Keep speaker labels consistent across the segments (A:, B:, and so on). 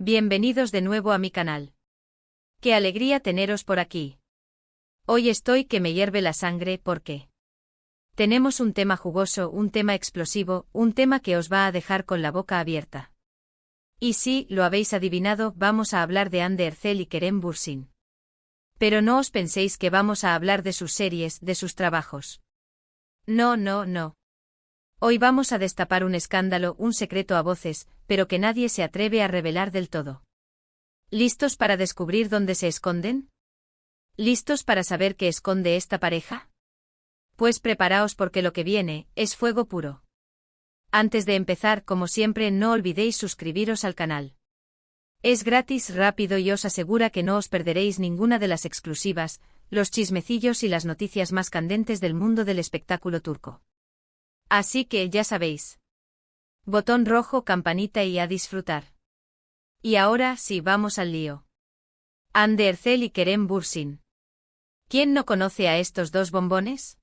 A: Bienvenidos de nuevo a mi canal. Qué alegría teneros por aquí. Hoy estoy que me hierve la sangre porque tenemos un tema jugoso, un tema explosivo, un tema que os va a dejar con la boca abierta. Y sí, lo habéis adivinado, vamos a hablar de Hande Erçel y Kerem Bürsin. Pero no os penséis que vamos a hablar de sus series, de sus trabajos. No, no, no. Hoy vamos a destapar un escándalo, un secreto a voces, pero que nadie se atreve a revelar del todo. ¿Listos para descubrir dónde se esconden? ¿Listos para saber qué esconde esta pareja? Pues preparaos porque lo que viene es fuego puro. Antes de empezar, como siempre, no olvidéis suscribiros al canal. Es gratis, rápido y os asegura que no os perderéis ninguna de las exclusivas, los chismecillos y las noticias más candentes del mundo del espectáculo turco. Así que ya sabéis. Botón rojo, campanita y a disfrutar. Y ahora sí, vamos al lío. Hande Erçel y Kerem Bürsin. ¿Quién no conoce a estos dos bombones?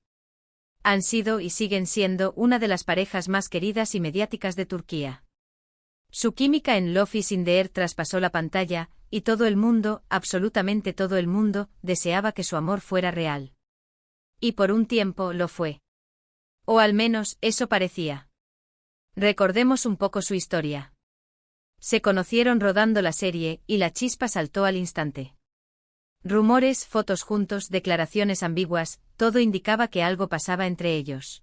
A: Han sido y siguen siendo una de las parejas más queridas y mediáticas de Turquía. Su química en Love is in the Air traspasó la pantalla, y todo el mundo, absolutamente todo el mundo, deseaba que su amor fuera real. Y por un tiempo lo fue. O al menos, eso parecía. Recordemos un poco su historia. Se conocieron rodando la serie, y la chispa saltó al instante. Rumores, fotos juntos, declaraciones ambiguas, todo indicaba que algo pasaba entre ellos.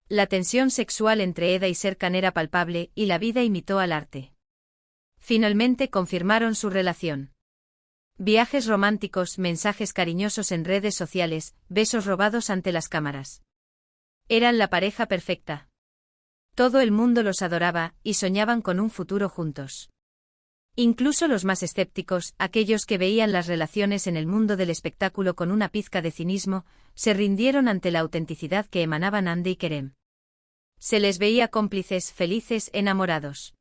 A: La tensión sexual entre Eda y Serkan era palpable, y la vida imitó al arte. Finalmente confirmaron su relación. Viajes románticos, mensajes cariñosos en redes sociales, besos robados ante las cámaras. Eran la pareja perfecta. Todo el mundo los adoraba, y soñaban con un futuro juntos. Incluso los más escépticos, aquellos que veían las relaciones en el mundo del espectáculo con una pizca de cinismo, se rindieron ante la autenticidad que emanaban Hande y Kerem. Se les veía cómplices, felices, enamorados.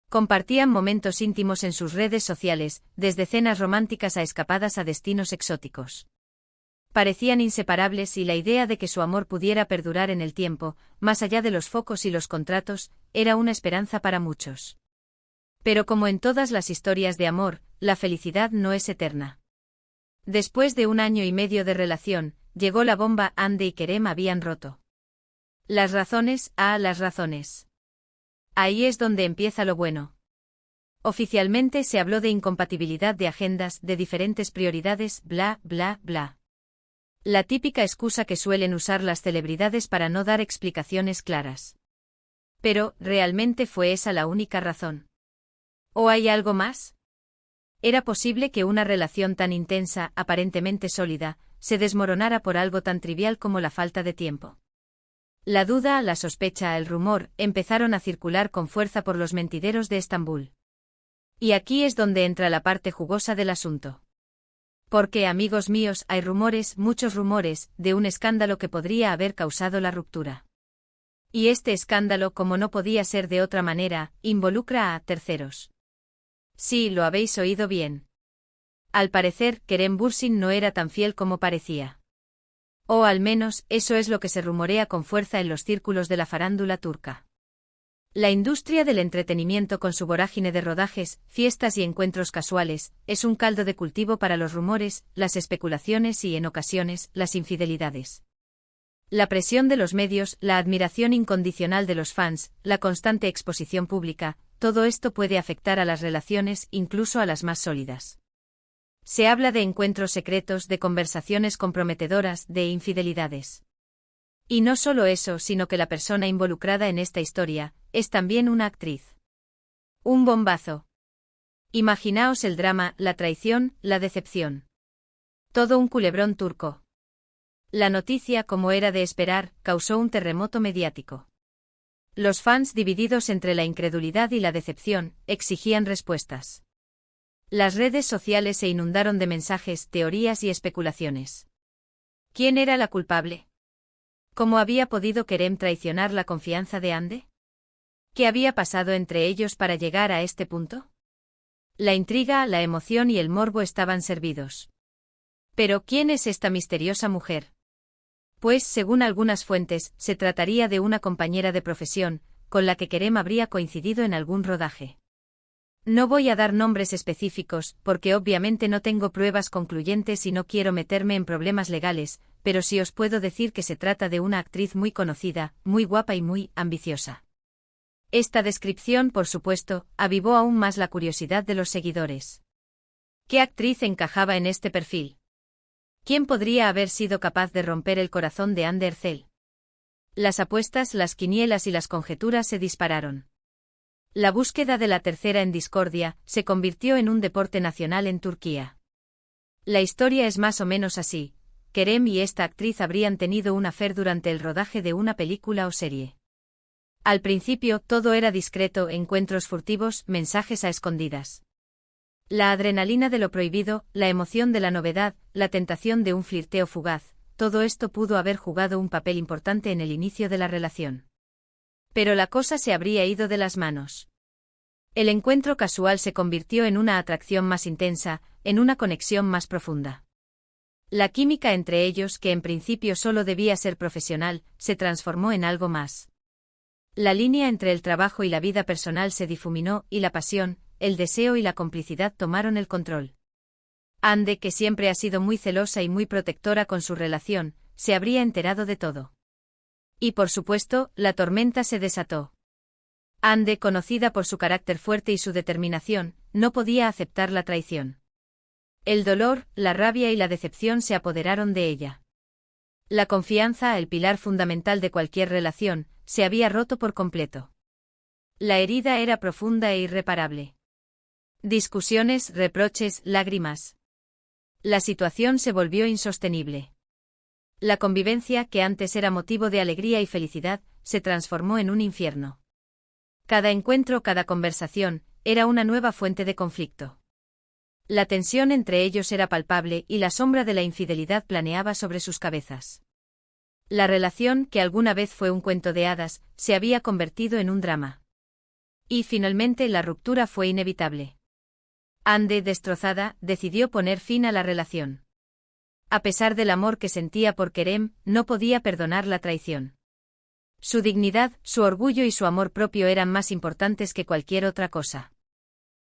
A: Compartían momentos íntimos en sus redes sociales, desde cenas románticas a escapadas a destinos exóticos. Parecían inseparables y la idea de que su amor pudiera perdurar en el tiempo, más allá de los focos y los contratos, era una esperanza para muchos. Pero como en todas las historias de amor, la felicidad no es eterna. Después de 1 año y medio de relación, llegó la bomba. Hande y Kerem habían roto. Las razones, las razones. Ahí es donde empieza lo bueno. Oficialmente se habló de incompatibilidad de agendas, de diferentes prioridades, bla, bla, bla. La típica excusa que suelen usar las celebridades para no dar explicaciones claras. Pero, ¿realmente fue esa la única razón? ¿O hay algo más? ¿Era posible que una relación tan intensa, aparentemente sólida, se desmoronara por algo tan trivial como la falta de tiempo? La duda, la sospecha, el rumor, empezaron a circular con fuerza por los mentideros de Estambul. Y aquí es donde entra la parte jugosa del asunto. Porque, amigos míos, hay rumores, muchos rumores, de un escándalo que podría haber causado la ruptura. Y este escándalo, como no podía ser de otra manera, involucra a terceros. Sí, lo habéis oído bien. Al parecer, Kerem Bürsin no era tan fiel como parecía. O al menos, eso es lo que se rumorea con fuerza en los círculos de la farándula turca. La industria del entretenimiento con su vorágine de rodajes, fiestas y encuentros casuales, es un caldo de cultivo para los rumores, las especulaciones y, en ocasiones, las infidelidades. La presión de los medios, la admiración incondicional de los fans, la constante exposición pública, todo esto puede afectar a las relaciones, incluso a las más sólidas. Se habla de encuentros secretos, de conversaciones comprometedoras, de infidelidades. Y no solo eso, sino que la persona involucrada en esta historia es también una actriz. Un bombazo. Imaginaos el drama, la traición, la decepción. Todo un culebrón turco. La noticia, como era de esperar, causó un terremoto mediático. Los fans, divididos entre la incredulidad y la decepción, exigían respuestas. Las redes sociales se inundaron de mensajes, teorías y especulaciones. ¿Quién era la culpable? ¿Cómo había podido Kerem traicionar la confianza de Hande? ¿Qué había pasado entre ellos para llegar a este punto? La intriga, la emoción y el morbo estaban servidos. Pero, ¿quién es esta misteriosa mujer? Pues, según algunas fuentes, se trataría de una compañera de profesión, con la que Kerem habría coincidido en algún rodaje. No voy a dar nombres específicos, porque obviamente no tengo pruebas concluyentes y no quiero meterme en problemas legales, pero sí os puedo decir que se trata de una actriz muy conocida, muy guapa y muy ambiciosa. Esta descripción, por supuesto, avivó aún más la curiosidad de los seguidores. ¿Qué actriz encajaba en este perfil? ¿Quién podría haber sido capaz de romper el corazón de Hande Erçel? Las apuestas, las quinielas y las conjeturas se dispararon. La búsqueda de la tercera en discordia se convirtió en un deporte nacional en Turquía. La historia es más o menos así: Kerem y esta actriz habrían tenido un affair durante el rodaje de una película o serie. Al principio todo era discreto, encuentros furtivos, mensajes a escondidas. La adrenalina de lo prohibido, la emoción de la novedad, la tentación de un flirteo fugaz, todo esto pudo haber jugado un papel importante en el inicio de la relación. Pero la cosa se habría ido de las manos. El encuentro casual se convirtió en una atracción más intensa, en una conexión más profunda. La química entre ellos, que en principio solo debía ser profesional, se transformó en algo más. La línea entre el trabajo y la vida personal se difuminó, y la pasión, el deseo y la complicidad tomaron el control. Hande, que siempre ha sido muy celosa y muy protectora con su relación, se habría enterado de todo. Y por supuesto, la tormenta se desató. Hande, conocida por su carácter fuerte y su determinación, no podía aceptar la traición. El dolor, la rabia y la decepción se apoderaron de ella. La confianza, el pilar fundamental de cualquier relación, se había roto por completo. La herida era profunda e irreparable. Discusiones, reproches, lágrimas. La situación se volvió insostenible. La convivencia, que antes era motivo de alegría y felicidad, se transformó en un infierno. Cada encuentro, cada conversación, era una nueva fuente de conflicto. La tensión entre ellos era palpable y la sombra de la infidelidad planeaba sobre sus cabezas. La relación, que alguna vez fue un cuento de hadas, se había convertido en un drama. Y finalmente la ruptura fue inevitable. Hande, destrozada, decidió poner fin a la relación. A pesar del amor que sentía por Kerem, no podía perdonar la traición. Su dignidad, su orgullo y su amor propio eran más importantes que cualquier otra cosa.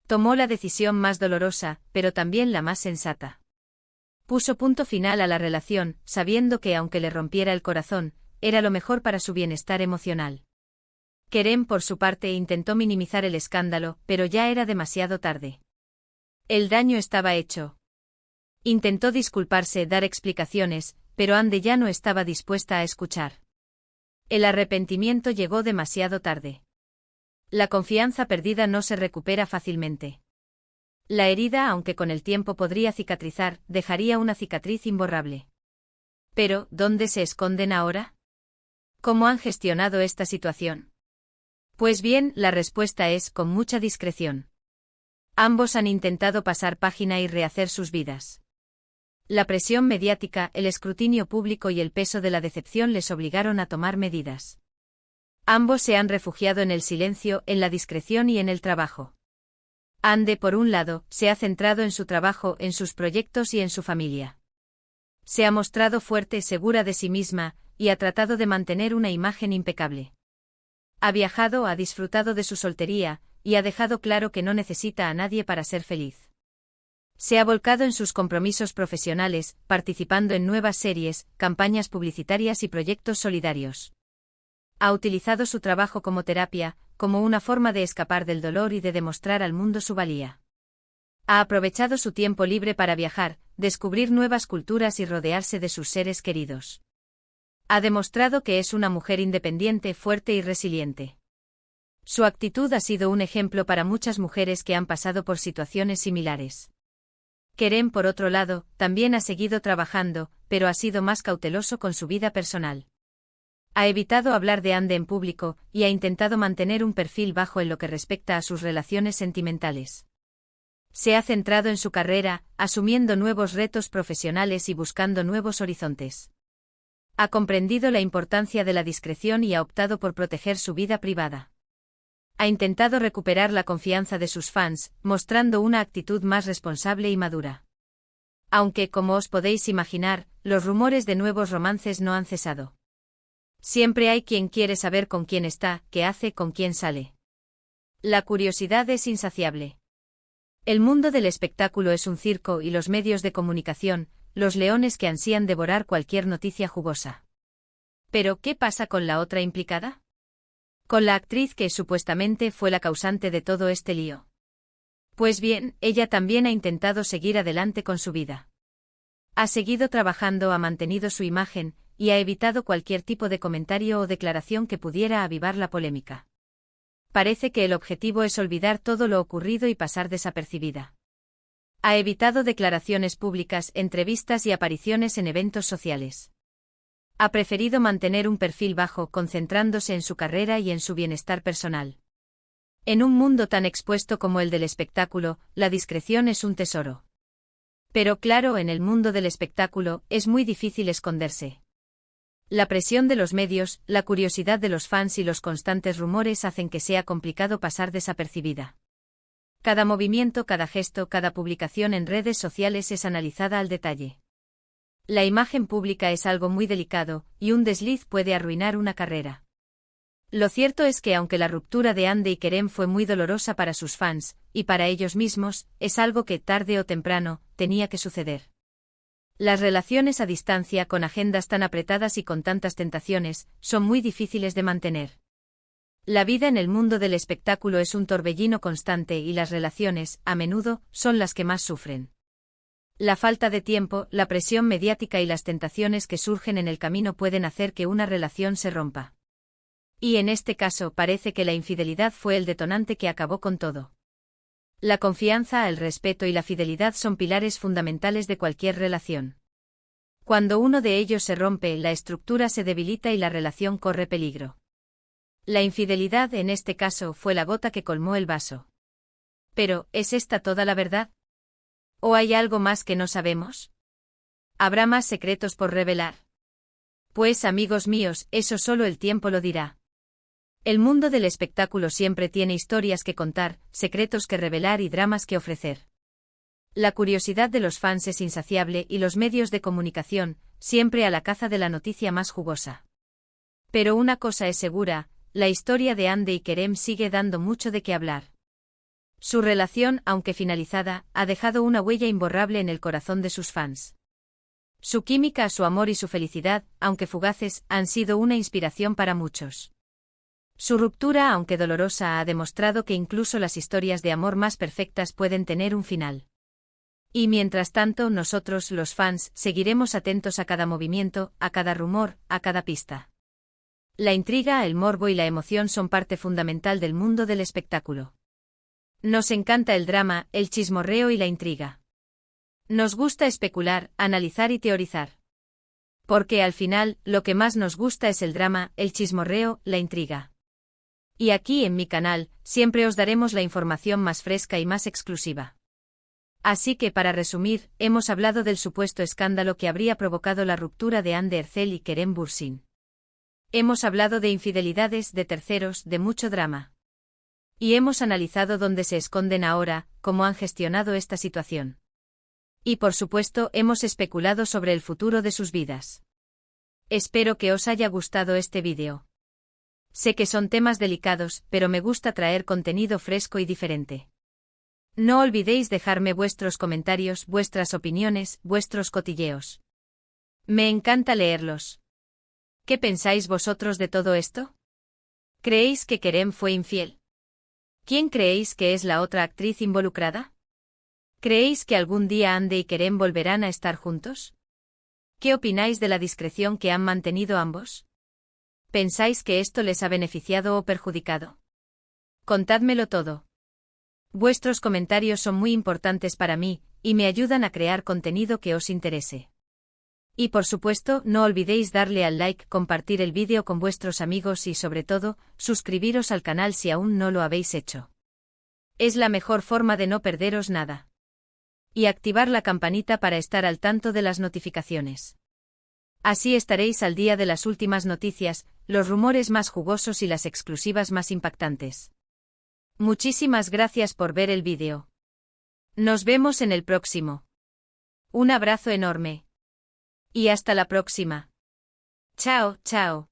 A: Tomó la decisión más dolorosa, pero también la más sensata. Puso punto final a la relación, sabiendo que aunque le rompiera el corazón, era lo mejor para su bienestar emocional. Kerem, por su parte, intentó minimizar el escándalo, pero ya era demasiado tarde. El daño estaba hecho. Intentó disculparse, dar explicaciones, pero Hande ya no estaba dispuesta a escuchar. El arrepentimiento llegó demasiado tarde. La confianza perdida no se recupera fácilmente. La herida, aunque con el tiempo podría cicatrizar, dejaría una cicatriz imborrable. Pero, ¿dónde se esconden ahora? ¿Cómo han gestionado esta situación? Pues bien, la respuesta es: con mucha discreción. Ambos han intentado pasar página y rehacer sus vidas. La presión mediática, el escrutinio público y el peso de la decepción les obligaron a tomar medidas. Ambos se han refugiado en el silencio, en la discreción y en el trabajo. Hande, por un lado, se ha centrado en su trabajo, en sus proyectos y en su familia. Se ha mostrado fuerte, segura de sí misma, y ha tratado de mantener una imagen impecable. Ha viajado, ha disfrutado de su soltería, y ha dejado claro que no necesita a nadie para ser feliz. Se ha volcado en sus compromisos profesionales, participando en nuevas series, campañas publicitarias y proyectos solidarios. Ha utilizado su trabajo como terapia, como una forma de escapar del dolor y de demostrar al mundo su valía. Ha aprovechado su tiempo libre para viajar, descubrir nuevas culturas y rodearse de sus seres queridos. Ha demostrado que es una mujer independiente, fuerte y resiliente. Su actitud ha sido un ejemplo para muchas mujeres que han pasado por situaciones similares. Kerem, por otro lado, también ha seguido trabajando, pero ha sido más cauteloso con su vida personal. Ha evitado hablar de Hande en público, y ha intentado mantener un perfil bajo en lo que respecta a sus relaciones sentimentales. Se ha centrado en su carrera, asumiendo nuevos retos profesionales y buscando nuevos horizontes. Ha comprendido la importancia de la discreción y ha optado por proteger su vida privada. Ha intentado recuperar la confianza de sus fans, mostrando una actitud más responsable y madura. Aunque, como os podéis imaginar, los rumores de nuevos romances no han cesado. Siempre hay quien quiere saber con quién está, qué hace, con quién sale. La curiosidad es insaciable. El mundo del espectáculo es un circo y los medios de comunicación, los leones que ansían devorar cualquier noticia jugosa. Pero, ¿qué pasa con la otra implicada? Con la actriz que supuestamente fue la causante de todo este lío. Pues bien, ella también ha intentado seguir adelante con su vida. Ha seguido trabajando, ha mantenido su imagen, y ha evitado cualquier tipo de comentario o declaración que pudiera avivar la polémica. Parece que el objetivo es olvidar todo lo ocurrido y pasar desapercibida. Ha evitado declaraciones públicas, entrevistas y apariciones en eventos sociales. Ha preferido mantener un perfil bajo, concentrándose en su carrera y en su bienestar personal. En un mundo tan expuesto como el del espectáculo, la discreción es un tesoro. Pero claro, en el mundo del espectáculo, es muy difícil esconderse. La presión de los medios, la curiosidad de los fans y los constantes rumores hacen que sea complicado pasar desapercibida. Cada movimiento, cada gesto, cada publicación en redes sociales es analizada al detalle. La imagen pública es algo muy delicado, y un desliz puede arruinar una carrera. Lo cierto es que aunque la ruptura de Hande y Kerem fue muy dolorosa para sus fans, y para ellos mismos, es algo que, tarde o temprano, tenía que suceder. Las relaciones a distancia con agendas tan apretadas y con tantas tentaciones, son muy difíciles de mantener. La vida en el mundo del espectáculo es un torbellino constante y las relaciones, a menudo, son las que más sufren. La falta de tiempo, la presión mediática y las tentaciones que surgen en el camino pueden hacer que una relación se rompa. Y en este caso parece que la infidelidad fue el detonante que acabó con todo. La confianza, el respeto y la fidelidad son pilares fundamentales de cualquier relación. Cuando uno de ellos se rompe, la estructura se debilita y la relación corre peligro. La infidelidad en este caso fue la gota que colmó el vaso. Pero, ¿es esta toda la verdad? ¿O hay algo más que no sabemos? ¿Habrá más secretos por revelar? Pues, amigos míos, eso solo el tiempo lo dirá. El mundo del espectáculo siempre tiene historias que contar, secretos que revelar y dramas que ofrecer. La curiosidad de los fans es insaciable y los medios de comunicación, siempre a la caza de la noticia más jugosa. Pero una cosa es segura, la historia de Hande y Kerem sigue dando mucho de qué hablar. Su relación, aunque finalizada, ha dejado una huella imborrable en el corazón de sus fans. Su química, su amor y su felicidad, aunque fugaces, han sido una inspiración para muchos. Su ruptura, aunque dolorosa, ha demostrado que incluso las historias de amor más perfectas pueden tener un final. Y mientras tanto, nosotros, los fans, seguiremos atentos a cada movimiento, a cada rumor, a cada pista. La intriga, el morbo y la emoción son parte fundamental del mundo del espectáculo. Nos encanta el drama, el chismorreo y la intriga. Nos gusta especular, analizar y teorizar. Porque al final, lo que más nos gusta es el drama, el chismorreo, la intriga. Y aquí en mi canal, siempre os daremos la información más fresca y más exclusiva. Así que para resumir, hemos hablado del supuesto escándalo que habría provocado la ruptura de Hande Erçel y Kerem Bürsin. Hemos hablado de infidelidades, de terceros, de mucho drama. Y hemos analizado dónde se esconden ahora, cómo han gestionado esta situación. Y por supuesto, hemos especulado sobre el futuro de sus vidas. Espero que os haya gustado este vídeo. Sé que son temas delicados, pero me gusta traer contenido fresco y diferente. No olvidéis dejarme vuestros comentarios, vuestras opiniones, vuestros cotilleos. Me encanta leerlos. ¿Qué pensáis vosotros de todo esto? ¿Creéis que Kerem fue infiel? ¿Quién creéis que es la otra actriz involucrada? ¿Creéis que algún día Hande y Kerem volverán a estar juntos? ¿Qué opináis de la discreción que han mantenido ambos? ¿Pensáis que esto les ha beneficiado o perjudicado? Contádmelo todo. Vuestros comentarios son muy importantes para mí, y me ayudan a crear contenido que os interese. Y por supuesto, no olvidéis darle al like, compartir el vídeo con vuestros amigos y sobre todo, suscribiros al canal si aún no lo habéis hecho. Es la mejor forma de no perderos nada. Y activar la campanita para estar al tanto de las notificaciones. Así estaréis al día de las últimas noticias, los rumores más jugosos y las exclusivas más impactantes. Muchísimas gracias por ver el vídeo. Nos vemos en el próximo. Un abrazo enorme. Y hasta la próxima. Chao, chao.